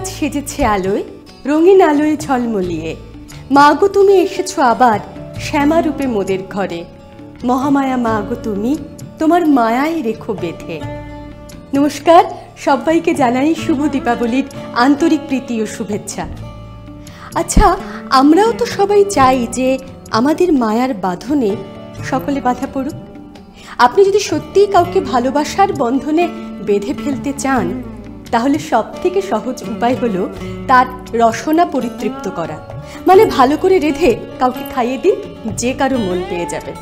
আজ সেজেছে আলোয়, রঙিন আলোয় ঝলমলিয়ে। মা গো তুমি এসেছো আবার শ্যামা রূপে মোদের ঘরে। মহামায়া মা গো তুমি, তোমার মায়ায় রেখো বেঁধে। নমস্কার, সবাইকে জানাই শুভ দীপাবলির আন্তরিক প্রীতি ও শুভেচ্ছা। আচ্ছা, আমরাও তো সবাই চাই যে আমাদের মায়ার বাঁধনে সকলে বাঁধা পড়ুক। আপনি যদি সত্যিই কাউকে ভালোবাসার বন্ধনে বেঁধে ফেলতে চান, তাহলে সব থেকে সহজ উপায় হলো তার রসনা পরিতৃপ্ত করা। মানে ভালো করে রেঁধে কাউকে খাইয়ে দিন, যে কারো মন পেয়ে যাবে।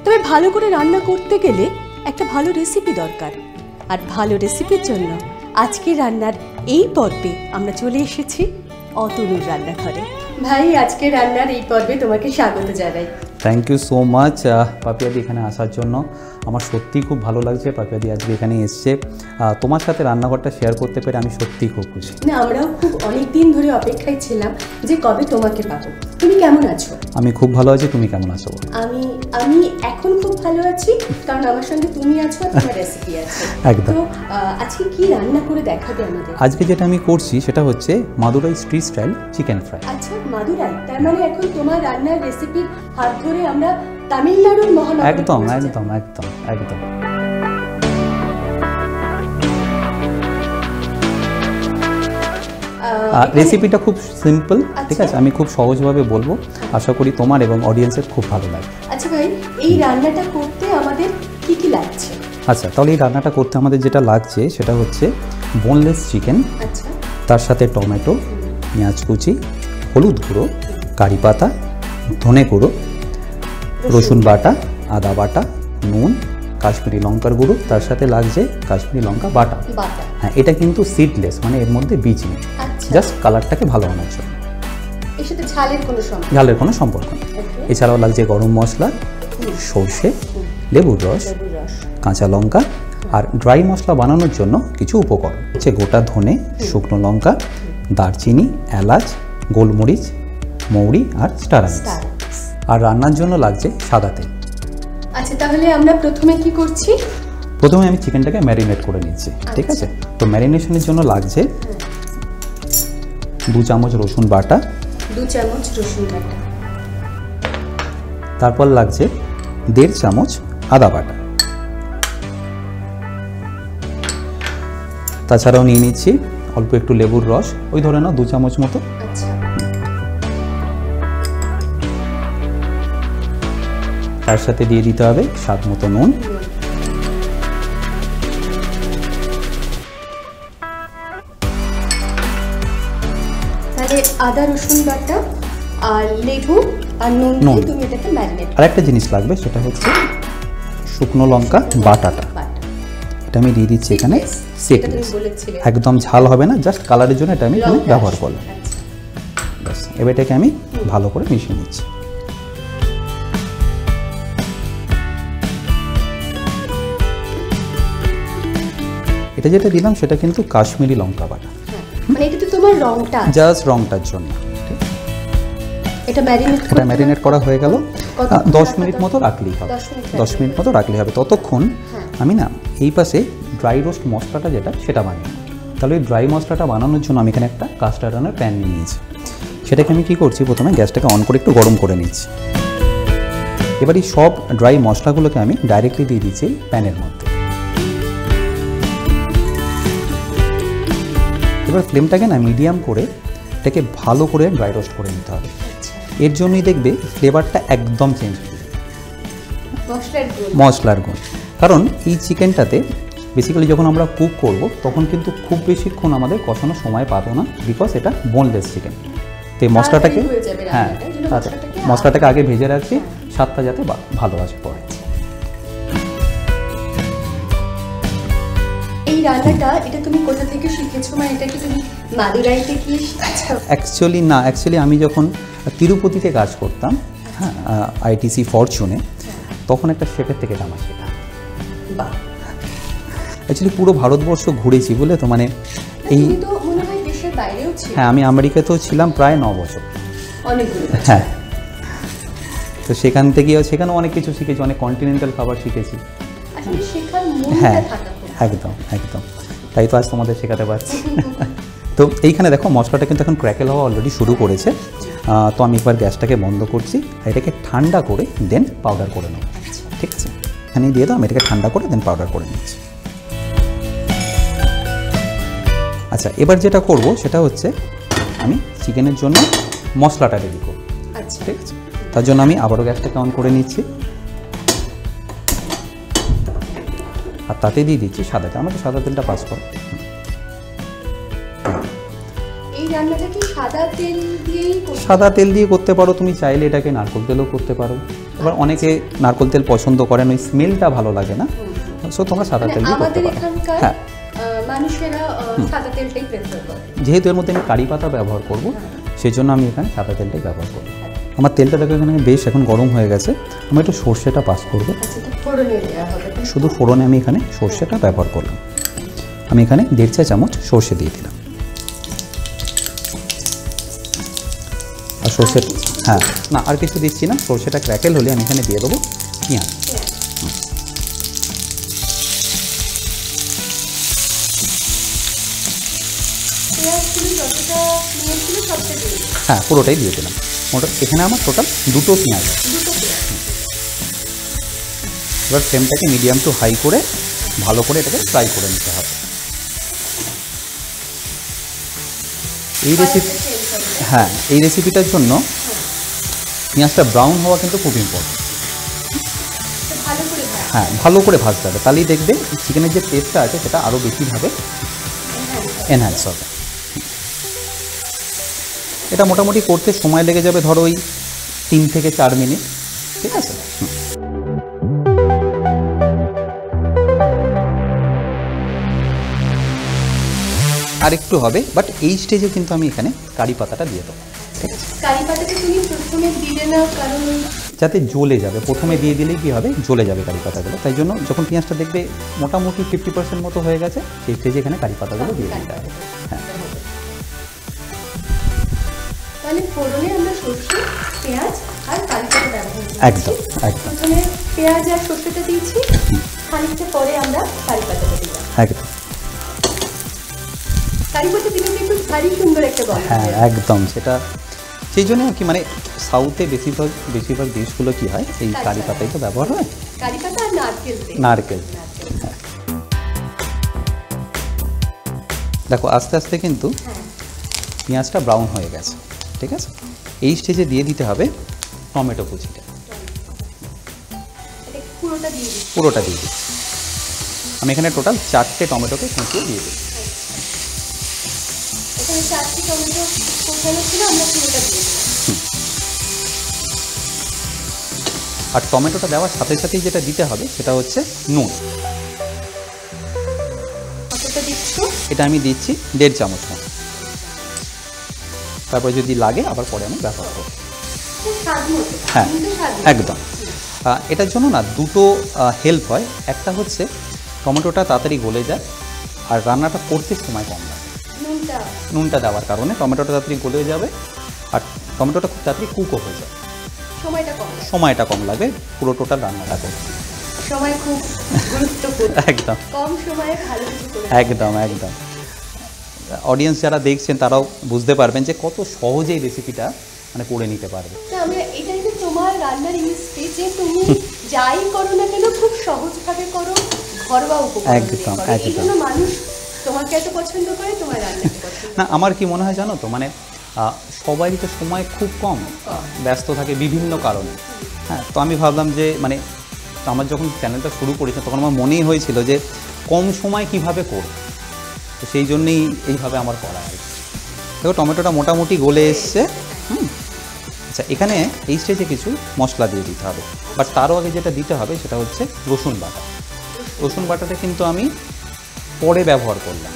তবে ভালো করে রান্না করতে গেলে একটা ভালো রেসিপি দরকার, আর ভালো রেসিপির জন্য আজকে রান্নার এই পর্বে আমরা চলে এসেছি অতনুর রান্নাঘরে। ভাই, আজকে রান্নার এই পর্বে তোমাকে স্বাগত জানাই। থ্যাংক ইউ সো মাচ পাপিয়াদি এখানে আসার জন্য। আমার সত্যিই খুব ভালো লাগছে পাপিয়াদি আজকে এখানে এসছে। তোমার সাথে রান্নাঘরটা শেয়ার করতে পেরে আমি সত্যিই খুব খুশি। না, আমরাও খুব অনেক দিন ধরে অপেক্ষায় ছিলাম যে কবে তোমাকে পাবো। তুমি কেমন আছো? আমি খুব ভালো আছি, তুমি কেমন আছো? আমি এখন খুব ভালো আছি, কারণ আমার সঙ্গে তুমি আছো আর তোমার রেসিপি আছে। একদম। তো আজকে কি রান্না করে দেখাবে আমাদের? আজকে যেটা আমি করছি সেটা হচ্ছে Madurai street style chicken fry. আচ্ছা, মাদুরাই, তার মানে এখন তোমার রান্নার রেসিপির হাত ধরে আমরা তামিলনাড়ুর মহানগরে একদম একদম একদম একদম। রেসিপিটা খুব সিম্পল, ঠিক আছে? আমি খুব সহজভাবে বলবো, আশা করি তোমার এবং অডিয়েন্সের খুব ভালো লাগবে। আচ্ছা ভাই, এই রান্নাটা করতে আমাদের কি কি লাগছে? আচ্ছা, তাহলে এই রান্নাটা করতে আমাদের যেটা লাগছে সেটা হচ্ছে বোনলেস চিকেন, আচ্ছা, তার সাথে টমেটো, পেঁয়াজ কুচি, হলুদ গুঁড়ো, কারি পাতা, ধনে গুঁড়ো, রসুন বাটা, আদা বাটা, নুন, কাশ্মীরি লঙ্কার গুঁড়ো, তার সাথে লাগছে কাশ্মীরি লঙ্কা বাটা। হ্যাঁ, এটা কিন্তু সিডলেস, মানে এর মধ্যে বীজ নেই, জাস্ট কালারটাকে ভালো আনার জন্য। এর সাথে ঝালের কোনো সম্পর্ক নেই। এছাড়াও লাগছে গরম মশলা, সর্ষে, লেবুর রস, কাঁচা লঙ্কা, আর ড্রাই মশলা বানানোর জন্য কিছু উপকরণ হচ্ছে গোটা ধনে, শুকনো লঙ্কা, দারচিনি, এলাচ, গোলমরিচ, মৌরি আর স্টার আনিস। আর রান্নার জন্য লাগছে সাদা তেল। আচ্ছা, তাহলে আমরা প্রথমে কি করছি? প্রথমে আমি চিকেনটাকে ম্যারিনেট করে নিচ্ছি, ঠিক আছে? তো ম্যারিনেশনের জন্য লাগছে 2 চামচ রসুন বাটা, 2 চামচ রসুন বাটা, তারপর লাগছে 1.5 চামচ আদা বাটা, তাছাড়াও নিয়ে নিচ্ছি অল্প একটু লেবুর রস, ওই ধরে নাও 2 চামচ মতো। তার সাথে দিয়ে দিতে হবে স্বাদ মতো নুন, তাহলে আদা রসুন বাটা আর লেবু আর নুন দিয়ে তুমি এটাকে ম্যারিনেট। আর একটা জিনিস লাগবে, সেটা হচ্ছে শুকনো লঙ্কা বাটাটা। এটা আমি দিয়ে দিচ্ছি এখানে। একদম ঝাল হবে না, জাস্ট কালারের জন্য এটা আমি এখানে ব্যবহার করলাম। ব্যাস, এবার এটাকে আমি ভালো করে মিশিয়ে নিচ্ছি। এটা যেটা দিলাম সেটা কিন্তু কাশ্মীরি লঙ্কা বাটা, মানে এটা তো তোমার রংটা, জাস্ট রংটার জন্য। এটা ম্যারিনেট করা হয়ে গেল। 10 মিনিট মতো রাখলেই হবে। 10 মিনিট মতো রাখলেই হবে। ততক্ষণ আমি না এই পাশে ড্রাই রোস্ট মশলাটা যেটা সেটা বানিয়ে। তাহলে ওই ড্রাই মশলাটা বানানোর জন্য আমি এখানে একটা কাস্ট আয়রনের প্যান নিয়ে নিয়েছি। সেটাকে আমি কী করছি, প্রথমে গ্যাসটাকে অন করে একটু গরম করে নিচ্ছি। এবার এই সব ড্রাই মশলাগুলোকে আমি ডাইরেক্টলি দিয়ে দিচ্ছি প্যানের মধ্যে। এবার ফ্লেমটাকে না মিডিয়াম করে এটাকে ভালো করে ড্রাই রোস্ট করে নিতে হবে। এর জন্যই দেখবে ফ্লেভারটা একদম চেঞ্জ হয়ে যাবে, মশলার গুণ। কারণ এই চিকেনটাতে বেসিক্যালি যখন আমরা কুক করব তখন কিন্তু খুব বেশিক্ষণ আমাদের কষানোর সময় পাবো না, বিকজ এটা বোনলেস চিকেন। তো এই মশলাটাকে মশলাটাকে আগে ভেজে রাখছি, স্বাদটা যাতে ভালো আসে পরে। এই রান্নাটা এটা তুমি কোথা থেকে শিখেছো? মানে এটা কি তুমি মাদুরাইতে গিয়ে শিখেছো? অ্যাকচুয়ালি আমি যখন তিরুপতিতে কাজ করতাম, হ্যাঁ, আইটিসি ফরচুনে, তখন একটা শেফের থেকে রান্না শেখা। অ্যাকচুয়ালি পুরো ভারতবর্ষ ঘুরেছি, বলে তো মানে এই হ্যাঁ, আমি আমেরিকাতেও ছিলাম প্রায় 9 বছর। হ্যাঁ, তো সেখানে অনেক কিছু শিখেছি, অনেক কন্টিনেন্টাল খাবার শিখেছি। হ্যাঁ, একদম একদম, তাই তো আজ তোমাদের শেখাতে পারছি। তো এইখানে দেখো মশলাটা কিন্তু এখন ক্র্যাকেল হওয়া অলরেডি শুরু করেছে। তো আমি একবার গ্যাসটাকে বন্ধ করছি, এটাকে ঠান্ডা করে দেন পাউডার করে নেব। ঠিক আছে, এখানে দিয়ে দাও, আমি এটাকে ঠান্ডা করে দেন পাউডার করে নিচ্ছি। আচ্ছা, এবার যেটা করব সেটা হচ্ছে আমি চিকেনের জন্য মশলাটা রেডি করব। আচ্ছা, ঠিক আছে, তার জন্য আমি আবারও গ্যাসটাকে অন করে নিচ্ছি, আর তাতে দিয়ে দিচ্ছি সাদা তেল। আমাকে সাদা তেলটা পাস করো। এই রান্নাটা কি সাদা তেল দিয়েই করতে? সাদা তেল দিয়ে করতে পারো, তুমি চাইলে এটাকে নারকেল তেলও করতে পারো। এবার অনেকে নারকেল তেল পছন্দ করেন, ওই স্মেলটা ভালো লাগে না, সো তোমরা সাদা তেল দিয়ে করতে আমাদের পারো। এখানকার হ্যাঁ, মানুষেরা সাদা তেলটাই প্রেফার করে। যেহেতু এর মধ্যে আমি কারি পাতা ব্যবহার করব, সেই জন্য আমি এখানে সাদা তেলটাই ব্যবহার করব। আমার তেলটা দেখো এখানে বেশ এখন গরম হয়ে গেছে। আমি একটু সর্ষেটা পাস করবো। আচ্ছা, তো ফোড়নে দেওয়া হবে। শুধু ফোড়নে আমি এখানে সর্ষেটা ব্যবহার করলাম। আমি এখানে 1.5 চা চামচ সর্ষে দিয়ে দিলাম। আর সর্ষে, হ্যাঁ না আর কিছু দিচ্ছি না। সর্ষেটা ক্র্যাকেল হলে আমি এখানে দিয়ে দেবো পেঁয়াজ। হ্যাঁ, পুরোটাই দিয়ে দিলাম। এখানে আমার টোটাল 2টো পেঁয়াজ। এবার ফ্লেমটাকে মিডিয়াম টু হাই করে ভালো করে এটাকে ফ্রাই করে নিতে হবে। এই রেসিপি, হ্যাঁ এই রেসিপিটার জন্য পেঁয়াজটা ব্রাউন হওয়া কিন্তু খুব ইম্পর্টেন্ট। হ্যাঁ, ভালো করে ভাজতে হবে, তাহলেই দেখবে চিকেনের যে টেস্টটা আছে সেটা আরও বেশিভাবে এনহ্যান্স হবে। এটা মোটামুটি করতে সময় লেগে যাবে ধরো ওই 3 থেকে 4 মিনিট। ঠিক আছে, আর একটু হবে, বাট এই স্টেজে কিন্তু আমি এখানে কারি পাতাটা দিয়ে দেবো। ঠিক আছে, কারি পাতাটা তুমি প্রথমে দিলে না, কারণ যাতে জ্বলে যাবে। প্রথমে দিয়ে দিলেই কী হবে, জ্বলে যাবে কারি পাতাগুলো। তাই জন্য যখন পেঁয়াজটা দেখবে মোটামুটি 50% মতো হয়ে গেছে, সেই স্টেজে এখানে কারি পাতাগুলো দিয়ে দিতে হবে। হ্যাঁ, তাহলে ফোড়নে আমরা সরষে, পেঁয়াজ আর কারি পাতা ব্যবহার করছি। একদম একদম। প্রথমে পেঁয়াজ আর সরষেটা দিয়েছি, খানিকটা পরে আমরা কারি পাতাটা দিলাম। একদম, কারি পাতা দিলে কিন্তু ভারী সুন্দর একটা গন্ধ। হ্যাঁ একদম, সেটা সেই জন্য কি মানে সাউথে বেশিরভাগ ডিশগুলো কি হয়, এই কারি পাতাই তো ব্যবহার হয়। কারি পাতা আর নারকেল তেল। নারকেল, হ্যাঁ। দেখো আস্তে আস্তে কিন্তু পেঁয়াজটা ব্রাউন হয়ে গেছে। ঠিক আছে, এই স্টেজে দিয়ে দিতে হবে টমেটো কুচিটা। পুরোটা দিয়ে দিই। পুরোটা দিয়ে দিই। আমি এখানে টোটাল 4টে টমেটোকে কুচিয়ে দিয়ে দিই। এখানে 4টি টমেটো কোচানো ছিল, আমরা পুরোটা দিয়ে দিলাম। আর টমেটোটা দেওয়ার সাথে সাথেই যেটা দিতে হবে সেটা হচ্ছে নুন। কতটা দিচ্ছ? এটা আমি দিচ্ছি 1.5 চামচ মতো। তারপর যদি লাগে আবার পরে আমি ব্যবহার করব। হ্যাঁ একদম। এটার জন্য না দুটো হেল্প হয়। একটা হচ্ছে টমেটোটা তাড়াতাড়ি গলে যায়, আর রান্নাটা করতে সময় কম লাগে। নুনটা দেওয়ার কারণে টমেটোটা তাড়াতাড়ি গলে যাবে, আর টমেটোটা খুব তাড়াতাড়ি কুকও হয়ে যাবে। সময়টা কম লাগবে পুরো টোটাল রান্নাটা করতে। সময় খুব গুরুত্বপূর্ণ। একদম, কম সময়ে ভালো কিছু করে। একদম একদম। অডিয়েন্স যারা দেখছেন তারাও বুঝতে পারবেন যে কত সহজেই রেসিপিটা মানে করে নিতে পারবে। আমি এটাই যে তোমার রান্নার ইউএসপি, যে তুমি যাই করো না কেন খুব সহজভাবে করো, ঘরোয়া উপকরণ দিয়ে করো। এই জন্য মানুষ তোমাকে এত পছন্দ করে, তোমার রান্নাকে পছন্দ। না আমার কি মনে হয় জানো তো, মানে সবারই তো সময় খুব কম, ব্যস্ত থাকে বিভিন্ন কারণে। হ্যাঁ, তো আমি ভাবলাম যে মানে আমার যখন চ্যানেলটা শুরু করেছি তখন আমার মনেই হয়েছিল যে কম সময় কিভাবে করব, তো সেই জন্যই এইভাবে আমার করা হয়। দেখো টমেটোটা মোটামুটি গলে এসছে। আচ্ছা, এখানে এই স্টেজে কিছু মশলা দিয়ে দিতে হবে, বাট তারও আগে যেটা দিতে হবে সেটা হচ্ছে রসুন বাটা। রসুন বাটাটা কিন্তু আমি পরে ব্যবহার করলাম,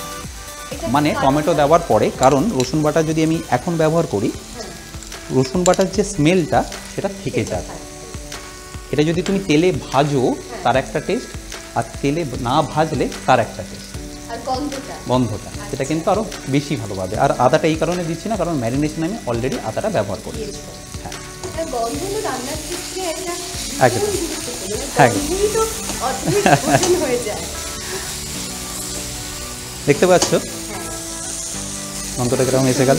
মানে টমেটো দেওয়ার পরে, কারণ রসুন বাটা যদি আমি এখন ব্যবহার করি রসুন বাটার যে স্মেলটা সেটা থেকে যাবে। এটা যদি তুমি তেলে ভাজো তার একটা টেস্ট, আর তেলে না ভাজলে তার একটা টেস্ট, গন্ধটা সেটা কিন্তু আরও বেশি ভালো পাবে। আর আদাটা এই কারণে দিচ্ছি না, কারণ ম্যারিনেশনে আমি অলরেডি আদাটা ব্যবহার করি। হ্যাঁ, একদম দেখতে পাচ্ছ গন্ধটা কিরকম এসে গেল।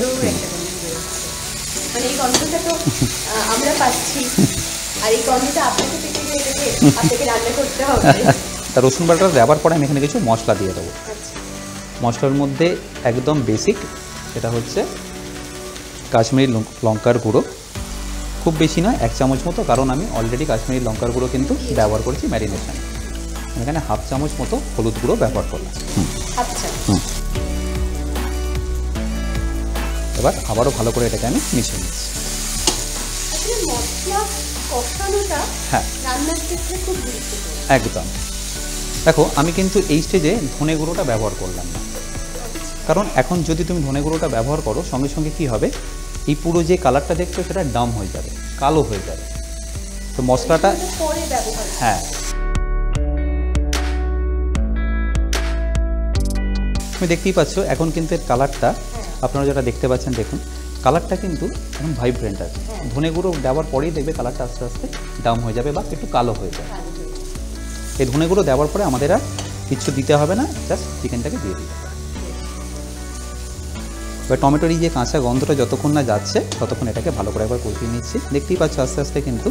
মানে এই গন্ধটা তো আমরা পাচ্ছি, আর এই গন্ধটা আপনাকে পেতে গিয়ে এটাকে আপনাকে রান্না করতে হবে। তা রসুন বাটা দেওয়ার পরে আমি এখানে কিছু মশলা দিয়ে দেবো। মশলার মধ্যে একদম বেসিক, সেটা হচ্ছে কাশ্মীরি লঙ্কার গুঁড়ো, খুব বেশি নয়, 1 চামচ মতো, কারণ আমি অলরেডি কাশ্মীরি লঙ্কার গুঁড়ো কিন্তু ব্যবহার করেছি ম্যারিনেশনে। এখানে 1/2 চামচ মতো হলুদ গুঁড়ো ব্যবহার করলাম। আচ্ছা, এবার আবারও ভালো করে এটাকে আমি মিশিয়ে নিচ্ছি। মশলা কষানোটা হ্যাঁ, রান্নার ক্ষেত্রে খুব গুরুত্বপূর্ণ। একদম। দেখো, আমি কিন্তু এই স্টেজে ধনে গুঁড়োটা ব্যবহার করলাম না, কারণ এখন যদি তুমি ধনে গুঁড়োটা ব্যবহার করো, সঙ্গে সঙ্গে কি হবে, এই পুরো যে কালারটা দেখছো সেটা ডাম হয়ে যাবে, কালো হয়ে যাবে। তো মশলাটা পরে ব্যবহার, হ্যাঁ, তুমি দেখতেই পাচ্ছ এখন কিন্তু এর কালারটা, আপনারা যেটা দেখতে পাচ্ছেন দেখুন, কালারটা কিন্তু এখন ভাইব্রেন্ট আছে। ধনে গুঁড়ো দেওয়ার পরেই দেখবে কালারটা আস্তে আস্তে ডাম হয়ে যাবে বা একটু কালো হয়ে যাবে। এই ধনে গুঁড়ো দেওয়ার পরে আমাদের আর কিছু দিতে হবে না, জাস্ট চিকেনটাকে দিয়ে দিতে হবে। এবার টমেটোর এই যে কাঁচা গন্ধটা যতক্ষণ না যাচ্ছে ততক্ষণ এটাকে ভালো করে একবার কষিয়ে নিচ্ছি। দেখতেই পাচ্ছ আস্তে আস্তে কিন্তু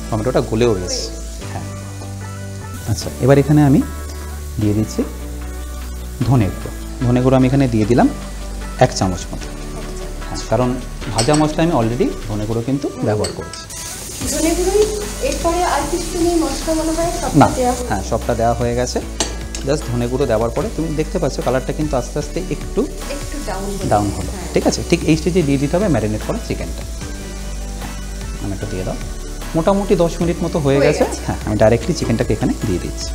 টমেটোটা গলেও রয়েছে। হ্যাঁ, আচ্ছা, এবার এখানে আমি দিয়ে দিচ্ছি ধনে গুঁড়ো। ধনে গুঁড়ো আমি এখানে দিয়ে দিলাম 1 চামচ মতো। হ্যাঁ, কারণ ভাজা মশলা আমি অলরেডি ধনে গুঁড়ো কিন্তু ব্যবহার করেছি। ধনে গুঁড়োই এরপরে আর কিছু নেই, মশলা মনে হয় না, হ্যাঁ, সবটা দেওয়া হয়ে গেছে। জাস্ট ধনে গুঁড়ো দেওয়ার পরে তুমি দেখতে পাচ্ছ কালারটা কিন্তু আস্তে আস্তে একটু ডাউন হলো। ঠিক আছে, ঠিক এই স্টেজে দিয়ে দিতে হবে ম্যারিনেট করা চিকেনটা। আমি একটু দিয়ে দাও। মোটামুটি 10 মিনিট মতো হয়ে গেছে। হ্যাঁ, আমি ডাইরেক্টলি চিকেনটাকে এখানে দিয়ে দিচ্ছি।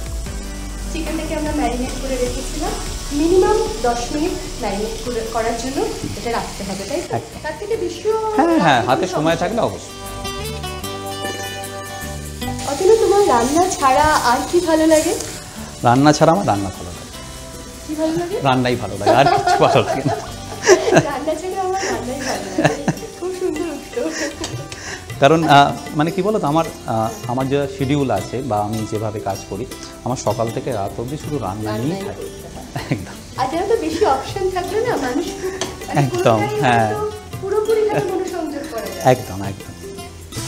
চিকেনটাকে আমরা ম্যারিনেট করে রেখেছিলাম, মিনিমাম 10 মিনিট ম্যারিনেট করার জন্য এটা রাখতে হবে, তাই তো? তার থেকে বেশিও, হ্যাঁ, হাতে সময় থাকলে অবশ্যই। অতনু, তোমার রান্না ছাড়া আর কি ভালো লাগে? রান্না ছাড়া আমার রান্না ভালো লাগে। কি ভালো লাগে? রান্নাই ভালো লাগে, আর কিছু ভালো লাগে না। রান্না ছাড়া আমার রান্নাই ভালো লাগে। খুব সুন্দর উত্তর। কারণ মানে কি বলো তো, আমার যে শিডিউল আছে বা আমি যেভাবে কাজ করি, আমার সকাল থেকে রাত অবধি শুধু রান্না নিয়েই থাকে। একদম। আর যেন তো বেশি অপশন থাকলে না মানুষ একদম, হ্যাঁ, পুরোপুরি মনোসংযোগ করা যায়। একদম একদম।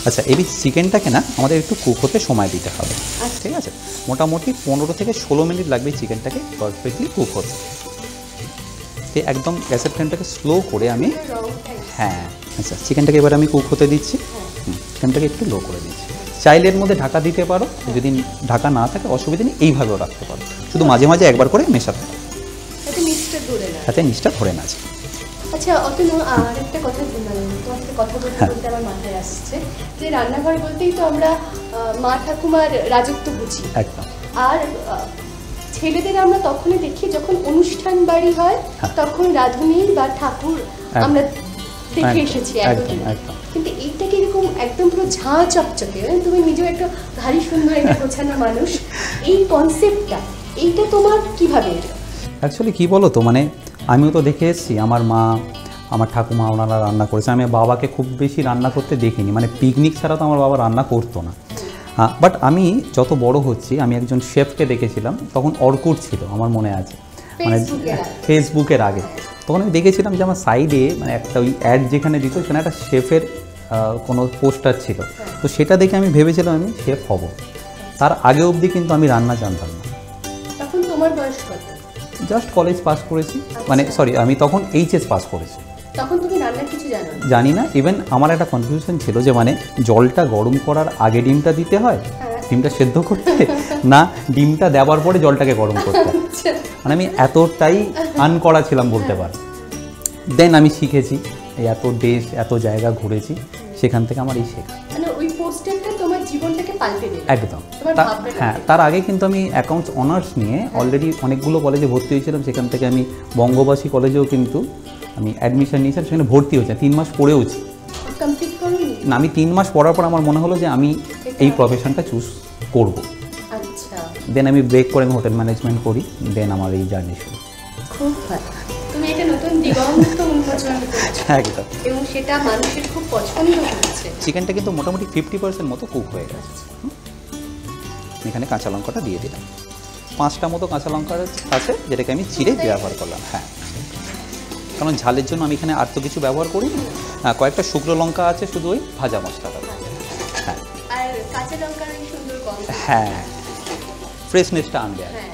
আচ্ছা, এই চিকেনটাকে না আমাদের একটু কুক হতে সময় দিতে হবে। ঠিক আছে, মোটামুটি 15 থেকে 16 মিনিট লাগবে চিকেনটাকে পারফেক্টলি কুক হতে। একদম গ্যাসের ফ্লেমটাকে স্লো করে আমি, হ্যাঁ, আচ্ছা, চিকেনটাকে এবার আমি কুক হতে দিচ্ছি। ফ্লেমটাকে একটু লো করে দিচ্ছি। চাইলে এর মধ্যে ঢাকা দিতে পারো, যদি ঢাকা না থাকে অসুবিধা নেই, এইভাবেও রাখতে পারো। শুধু মাঝে মাঝে একবার করে মেশাতে হবে, যাতে নিচটা ধরে না যায়। আচ্ছা অতনু, আর একটা কথা তোমার সাথে কথা বলতে বলতে আমার মাথায় আসছে যে রান্নাঘর বলতেই তো আমরা মা ঠাকুমার রাজত্ব বুঝি। একদম। আর ছেলেদের আমরা তখনই দেখি যখন অনুষ্ঠান বাড়ি হয়, তখন রাঁধুনি বা ঠাকুর আমরা দেখে এসেছি একদম। কিন্তু এইটা কিরকম একদম পুরো ঝাঁ চকচকে, তুমি নিজেও একটা ভারী সুন্দর একটা গোছানো মানুষ, এই কনসেপ্টটা এইটা তোমার কিভাবে? অ্যাকচুয়ালি কী বলো তো, মানে আমিও তো দেখে এসেছি আমার মা, আমার ঠাকুমা ওনারা রান্না করেছে। আমি বাবাকে খুব বেশি রান্না করতে দেখিনি, মানে পিকনিক ছাড়া তো আমার বাবা রান্না করতো না। বাট আমি যত বড় হচ্ছি, আমি একজন শেফকে দেখেছিলাম, তখন অর্কুট ছিল আমার মনে আছে, মানে ফেসবুকের আগে। তখন আমি দেখেছিলাম যে আমার সাইডে মানে একটা ওই অ্যাড যেখানে দিত সেখানে একটা শেফের কোনো পোস্টার ছিল। তো সেটা দেখে আমি ভেবেছিলাম আমি শেফ হব। তার আগে অবধি কিন্তু আমি রান্না জানতাম না। তখন তোমার বয়স কত? জাস্ট কলেজ পাস করেছি, মানে সরি, আমি তখন এইচএস পাস করেছি। তখন তুমি রান্নার কিছু জানো? জানি না। ইভেন আমার একটা কনফিউশন ছিল যে মানে জলটা গরম করার আগে ডিমটা দিতে হয়, ডিমটা সেদ্ধ করতে, না ডিমটা দেওয়ার পরে জলটাকে গরম করতে হয়। মানে আমি এতটাই আনকড়া ছিলাম বলতে পারি। দেন আমি শিখেছি, এত দেশ এত জায়গা ঘুরেছি, সেখান থেকে আমার এই শেখা। মানে ওই পোস্টারটা তোমার জীবনটাকে পাল্টে দিল একদম। হ্যাঁ, তার আগে কিন্তু আমি অ্যাকাউন্টস অনার্স নিয়ে অলরেডি অনেকগুলো কলেজে ভর্তি হয়েছিলাম। সেখান থেকে আমি বঙ্গবাসী কলেজেও কিন্তু আমি অ্যাডমিশন নিয়েছিলাম, সেখানে ভর্তি হয়েছে, 3 মাস পড়েওছি। না, আমি 3 মাস পড়ার পর আমার মনে হলো যে আমি এই প্রফেশনটা চুজ করব। আচ্ছা। দেন আমি ব্রেক করে আমি হোটেল ম্যানেজমেন্ট করি। দেন আমার এই জার্নি শুরু। খুব ভালো, তুমি একটা নতুন দিগন্ত উন্মোচন করেছো। একদম। এবং সেটা মানুষের খুব পছন্দ হচ্ছে। চিকেনটা কিন্তু মোটামুটি 50% মতো কুক হয়ে গেছে। এখানে কাঁচা লঙ্কাটা দিয়ে দিলাম। 5টা মতো কাঁচা লঙ্কা আছে, যেটাকে আমি চিড়ে ব্যবহার করলাম। হ্যাঁ, কারণ ঝালের জন্য আমি এখানে আর তো কিছু ব্যবহার করি না। কয়েকটা শুকনো লঙ্কা আছে শুধু ওই ভাজা মশলাটা। হ্যাঁ, আর কাঁচা লঙ্কার এই সুন্দর গন্ধ, হ্যাঁ, ফ্রেশনেসটা আনবে। হ্যাঁ।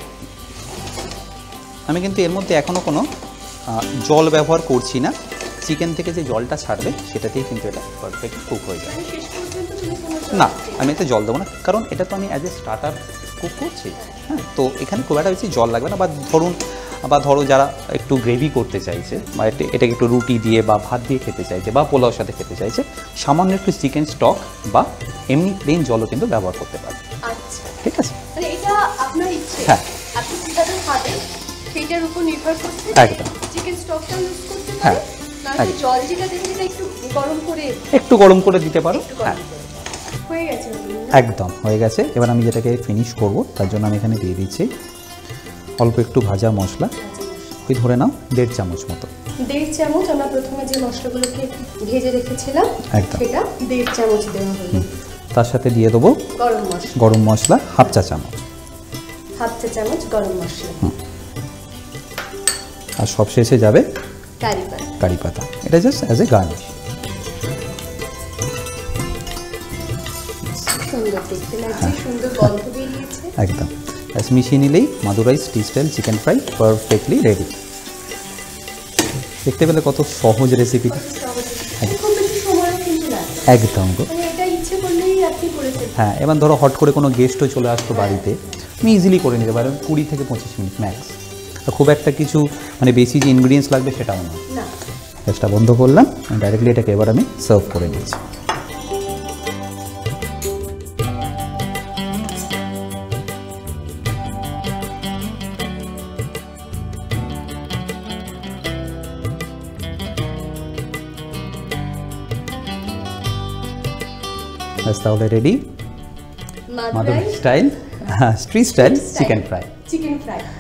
আমি কিন্তু এর মধ্যে এখনও কোনো জল ব্যবহার করছি না। চিকেন থেকে যে জলটা ছাড়বে সেটাতেই কিন্তু এটা পারফেক্ট কুক হয়ে যায়। শেষ পর্যন্ত তুমি কোনো জল না, দিতে আমি এতে জল দেবো না, কারণ এটা তো আমি অ্যাজ এ স্টার্টার কুক করছি। হ্যাঁ, তো এখানে খুব একটা বেশি জল লাগবে না। বা ধরো যারা একটু গ্রেভি করতে চাইছে বা এটাকে একটু রুটি দিয়ে বা ভাত দিয়ে খেতে চাইছে বা পোলাওর সাথে খেতে চাইছে, সামান্য একটু চিকেন স্টক বা এমনি প্লেন জলও কিন্তু ব্যবহার করতে পারে। আচ্ছা, ঠিক আছে, মানে এটা আপনার ইচ্ছে, হ্যাঁ, আপনি কিভাবে খাবেন সেটার উপর নির্ভর করছে। একদম। চিকেন স্টকটা ইউজ করতে হ্যাঁ, পারেন, নাহলে জল যেটা দেবেন সেটা একটু গরম করে দিতে পারো। হ্যাঁ, হয়ে গেছে। একদম হয়ে গেছে। এবার আমি যেটাকে ফিনিশ করব তার জন্য আমি এখানে দিয়ে দিচ্ছি অল্প একটু ভাজা মশলা, ওই ধরে নাও 1.5 চামচ মতো। 1.5 চামচ আমরা প্রথমে যে মশলাগুলোকে ভেজে রেখেছিলাম সেটা 1.5 চামচ দেওয়া হলো। তার সাথে দিয়ে দেবো গরম মশলা 1/2 চা চামচ। 1/2 চা চামচ গরম মশলা। আর সব শেষে যাবে কারি পাতা। এটা জাস্ট অ্যাজ এ গার্নিশ। সুন্দর দেখতে লাগছে, সুন্দর গন্ধ বেরিয়েছে। একদম, ব্যাস মিশিয়ে নিলেই Madurai street style chicken fry perfectly ready. দেখতে পেলে কত সহজ রেসিপিটা। খুব বেশি সময়ও কিন্তু লাগে না। একদম গো, মানে এটা ইচ্ছে করলেই আপনি করে ফেলতে। হ্যাঁ, এবার ধরো হট করে কোনো গেস্টও চলে আসতো বাড়িতে, আমি ইজিলি করে নিতে পারি 20 থেকে 25 মিনিট ম্যাক্স। খুব একটা কিছু মানে বেশি যে ইনগ্রিডিয়েন্টস লাগবে সেটাও না। গ্যাসটা বন্ধ করলাম, ডাইরেক্টলি এটাকে এবার আমি সার্ভ করে নিচ্ছি। তাহলে ready Madurai style street style chicken fry.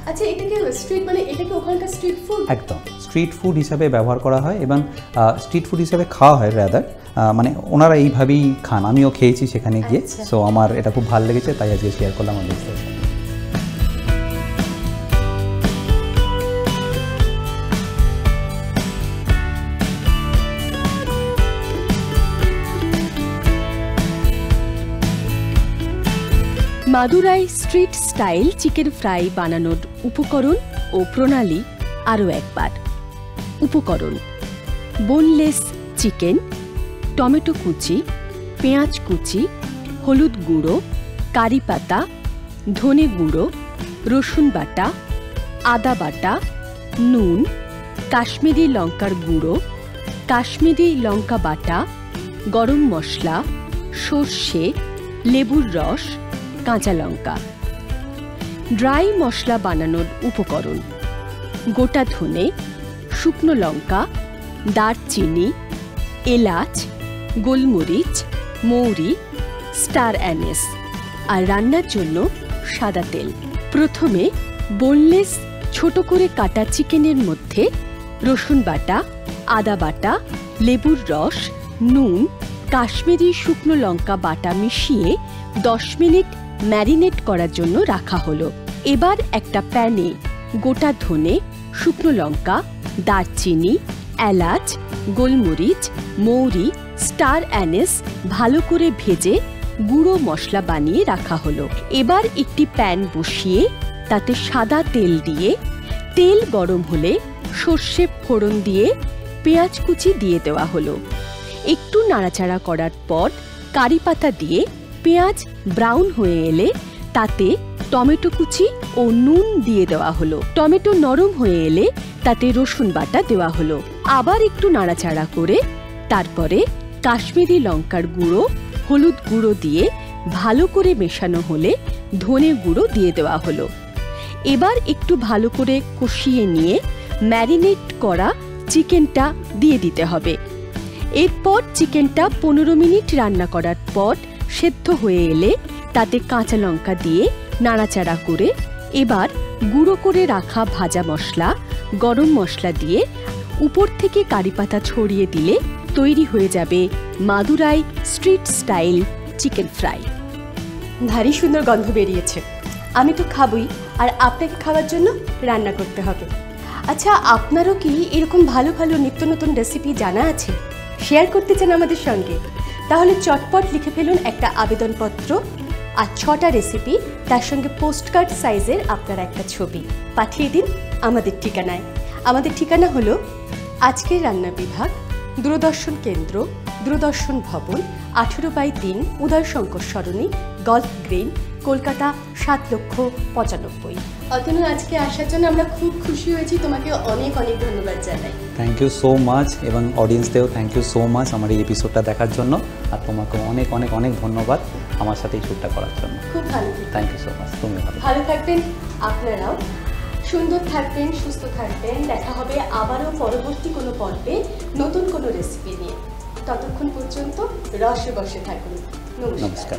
আচ্ছা, এটাকে স্ট্রিট মানে এটাকে ওখানকার স্ট্রিট ফুড? একদম স্ট্রিট ফুড হিসাবে ব্যবহার করা হয় এবং স্ট্রিট ফুড হিসাবে খাওয়া হয় রাদার, মানে ওনারা এইভাবেই খান। আমিও খেয়েছি সেখানে গিয়ে, সো আমার এটা খুব ভালো লেগেছে, তাই আজকে শেয়ার করলাম আমাদের সাথে। Madurai street style chicken fry বানানোর উপকরণ ও প্রণালী আরও একবার। উপকরণ: বোনলেস চিকেন, টমেটো কুচি, পেঁয়াজ কুচি, হলুদ গুঁড়ো, কারি পাতা, ধনে গুঁড়ো, রসুন বাটা, আদা বাটা, নুন, কাশ্মীরি লঙ্কার গুঁড়ো, কাশ্মীরি লঙ্কা বাটা, গরম মশলা, সর্ষে, লেবুর রস, কাঁচা লঙ্কা। ড্রাই মশলা বানানোর উপকরণ: গোটা ধনে, শুকনো লঙ্কা, দারচিনি, এলাচ, গোলমরিচ, মৌরি, স্টার অ্যানিস। আর রান্নার জন্য সাদা তেল। প্রথমে বোনলেস ছোট করে কাটা চিকেনের মধ্যে রসুন বাটা, আদা বাটা, লেবুর রস, নুন, কাশ্মীরি শুকনো লঙ্কা বাটা মিশিয়ে 10 মিনিট ম্যারিনেট করার জন্য রাখা হলো। এবার একটা প্যানে গোটা ধনে, শুকনো লঙ্কা, দারচিনি, এলাচ, গোলমরিচ, মৌরি, স্টার অ্যানিস ভালো করে ভেজে গুঁড়ো মশলা বানিয়ে রাখা হলো। এবার একটি প্যান বসিয়ে তাতে সাদা তেল দিয়ে, তেল গরম হলে সর্ষে ফোড়ন দিয়ে পেঁয়াজ কুচি দিয়ে দেওয়া হলো। একটু নাড়াচাড়া করার পর কারি পাতা দিয়ে পেঁয়াজ ব্রাউন হয়ে এলে তাতে টমেটো কুচি ও নুন দিয়ে দেওয়া হলো। টমেটো নরম হয়ে এলে তাতে রসুন বাটা দেওয়া হলো। আবার একটু নাড়াচাড়া করে তারপরে কাশ্মীরি লঙ্কার গুঁড়ো, হলুদ গুঁড়ো দিয়ে ভালো করে মেশানো হলে ধনে গুঁড়ো দিয়ে দেওয়া হলো। এবার একটু ভালো করে কষিয়ে নিয়ে ম্যারিনেট করা চিকেনটা দিয়ে দিতে হবে। এরপর চিকেনটা 15 মিনিট রান্না করার পর সেদ্ধ হয়ে এলে তাতে কাঁচা লঙ্কা দিয়ে নাড়াচাড়া করে এবার গুঁড়ো করে রাখা ভাজা মশলা, গরম মশলা দিয়ে উপর থেকে কারি পাতা ছড়িয়ে দিলে তৈরি হয়ে যাবে Madurai street style chicken fry. ভারী সুন্দর গন্ধ বেরিয়েছে। আমি তো খাবই, আর আপনাকে খাওয়ার জন্য রান্না করতে হবে। আচ্ছা, আপনারও কি এরকম ভালো ভালো নিত্য নতুন রেসিপি জানা আছে, শেয়ার করতে চান আমাদের সঙ্গে? তাহলে চটপট লিখে ফেলুন একটা আবেদনপত্র আর 6টা রেসিপি, তার সঙ্গে পোস্টকার্ড সাইজের আপনার একটা ছবি পাঠিয়ে দিন আমাদের ঠিকানায়। আমাদের ঠিকানা হলো আজকের রান্না বিভাগ, দূরদর্শন কেন্দ্র, দূরদর্শন ভবন, 18/3 উদয়শঙ্কর সরণি, গল্ফ গ্রিন, কলকাতা 7,95,000। অতনু, আজকে আসার জন্য আমরা খুব খুশি হয়েছি, তোমাকে অনেক অনেক ধন্যবাদ জানাই। থ্যাংক ইউ সো মাচ, এবং অডিয়েন্সদেরও থ্যাংক ইউ সো মাচ আমার এই এপিসোডটা দেখার জন্য, আর তোমাকে অনেক অনেক অনেক ধন্যবাদ আমার সাথে এই শ্যুটটা করার জন্য। খুব ভালো, থ্যাংক ইউ সো মাচ। তুমি ভালো থাকবেন, আপনারাও সুন্দর থাকবেন, সুস্থ থাকবেন। দেখা হবে আবারও পরবর্তী কোনো পর্বে নতুন কোনো রেসিপি নিয়ে। ততক্ষণ পর্যন্ত রসে বসে থাকুন। নমস্কার।